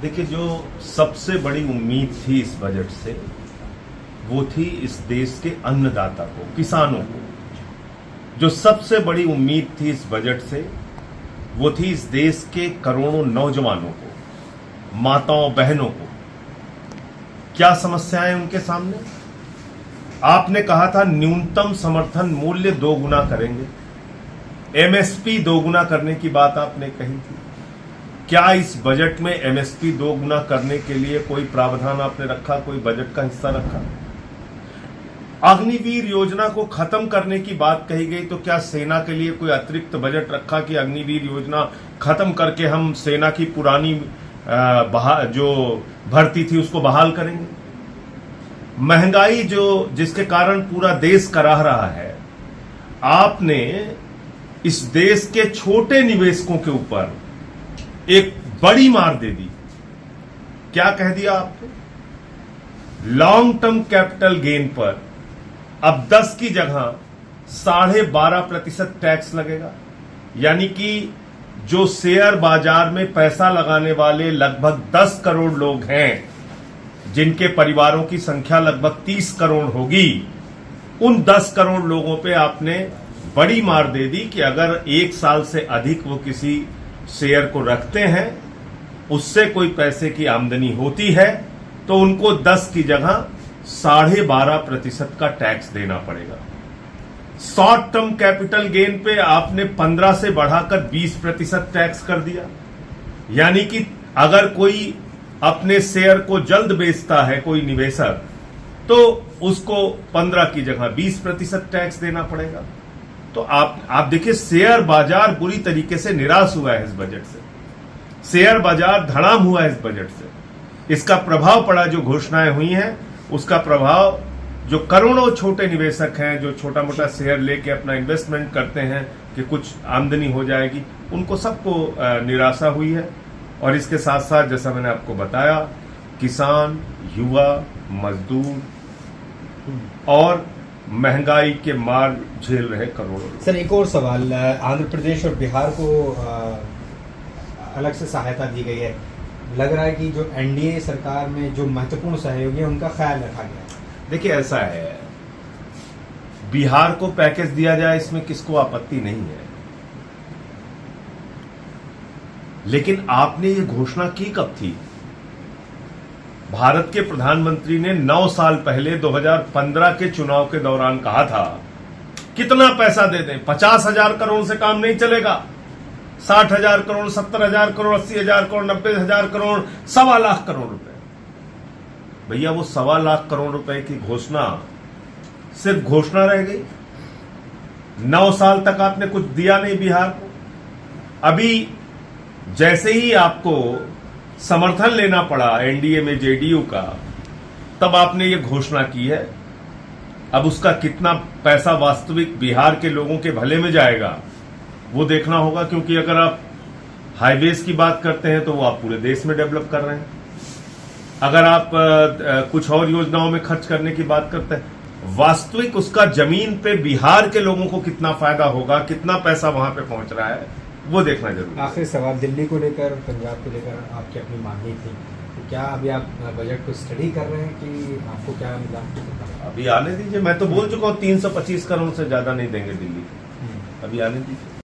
देखिए, जो सबसे बड़ी उम्मीद थी इस बजट से वो थी इस देश के अन्नदाता को, किसानों को। जो सबसे बड़ी उम्मीद थी इस बजट से वो थी इस देश के करोड़ों नौजवानों को, माताओं बहनों को। क्या समस्याएं उनके सामने? आपने कहा था न्यूनतम समर्थन मूल्य 2 गुना करेंगे, एमएसपी 2 गुना करने की बात आपने कही थी। क्या इस बजट में एमएसपी 2 गुना करने के लिए कोई प्रावधान आपने रखा, कोई बजट का हिस्सा रखा? अग्निवीर योजना को खत्म करने की बात कही गई, तो क्या सेना के लिए कोई अतिरिक्त बजट रखा कि अग्निवीर योजना खत्म करके हम सेना की पुरानी जो भर्ती थी उसको बहाल करेंगे? महंगाई जिसके कारण पूरा देश कराह रहा है, आपने इस देश के छोटे निवेशकों के ऊपर एक बड़ी मार दे दी। क्या कह दिया आपने? लॉन्ग टर्म कैपिटल गेन पर अब 10 की जगह 12.5% टैक्स लगेगा। यानी कि जो शेयर बाजार में पैसा लगाने वाले लगभग 10 करोड़ लोग हैं, जिनके परिवारों की संख्या लगभग 30 करोड़ होगी, उन 10 करोड़ लोगों पे आपने बड़ी मार दे दी कि अगर 1 साल से अधिक वो किसी शेयर को रखते हैं, उससे कोई पैसे की आमदनी होती है, तो उनको 10 की जगह 12.5% का टैक्स देना पड़ेगा। शॉर्ट टर्म कैपिटल गेन पे आपने 15 से बढ़ाकर 20% टैक्स कर दिया। यानी कि अगर कोई अपने शेयर को जल्द बेचता है, कोई निवेशक, तो उसको 15 की जगह 20% टैक्स देना पड़ेगा। तो आप देखिए, शेयर बाजार बुरी तरीके से निराश हुआ है इस बजट से। शेयर बाजार धड़ाम हुआ है इस बजट से। इसका प्रभाव पड़ा, जो घोषणाएं हुई हैं उसका प्रभाव जो करोड़ों छोटे निवेशक हैं, जो छोटा मोटा शेयर लेके अपना इन्वेस्टमेंट करते हैं कि कुछ आमदनी हो जाएगी, उनको सबको निराशा हुई है। और इसके साथ साथ जैसा मैंने आपको बताया, किसान, युवा, मजदूर और महंगाई के मार झेल रहे करोड़ों लोग। सर, एक और सवाल, आंध्र प्रदेश और बिहार को अलग से सहायता दी गई है। लग रहा है कि जो एनडीए सरकार में जो महत्वपूर्ण सहयोगी है उनका ख्याल रखा गया है। देखिए, ऐसा है, बिहार को पैकेज दिया जाए, इसमें किसको आपत्ति नहीं है, लेकिन आपने ये घोषणा की कब थी? भारत के प्रधानमंत्री ने 9 साल पहले 2015 के चुनाव के दौरान कहा था, कितना पैसा दे दें, 50,000 करोड़ से काम नहीं चलेगा, 60,000 करोड़, 70,000 करोड़, 80,000 करोड़, 90,000 करोड़, 1.25 लाख करोड़ रुपए। भैया, वो 1.25 लाख करोड़ रुपए की घोषणा सिर्फ घोषणा रह गई। 9 साल तक आपने कुछ दिया नहीं बिहार को। अभी जैसे ही आपको समर्थन लेना पड़ा एनडीए में जेडीयू का, तब आपने ये घोषणा की है। अब उसका कितना पैसा वास्तविक बिहार के लोगों के भले में जाएगा वो देखना होगा, क्योंकि अगर आप हाईवेज की बात करते हैं तो वो आप पूरे देश में डेवलप कर रहे हैं। अगर आप कुछ और योजनाओं में खर्च करने की बात करते हैं, वास्तविक उसका जमीन पे बिहार के लोगों को कितना फायदा होगा, कितना पैसा वहां पे पहुंच रहा है, वो देखना जरूरी है। आखिरी सवाल, दिल्ली को लेकर, पंजाब को लेकर आपकी अपनी मांगी थी, तो क्या अभी आप बजट को स्टडी कर रहे हैं कि आपको क्या मिला? अभी आने दीजिए, मैं तो बोल चुका हूं 325 करोड़ से ज्यादा नहीं देंगे दिल्ली को, अभी आने दीजिए।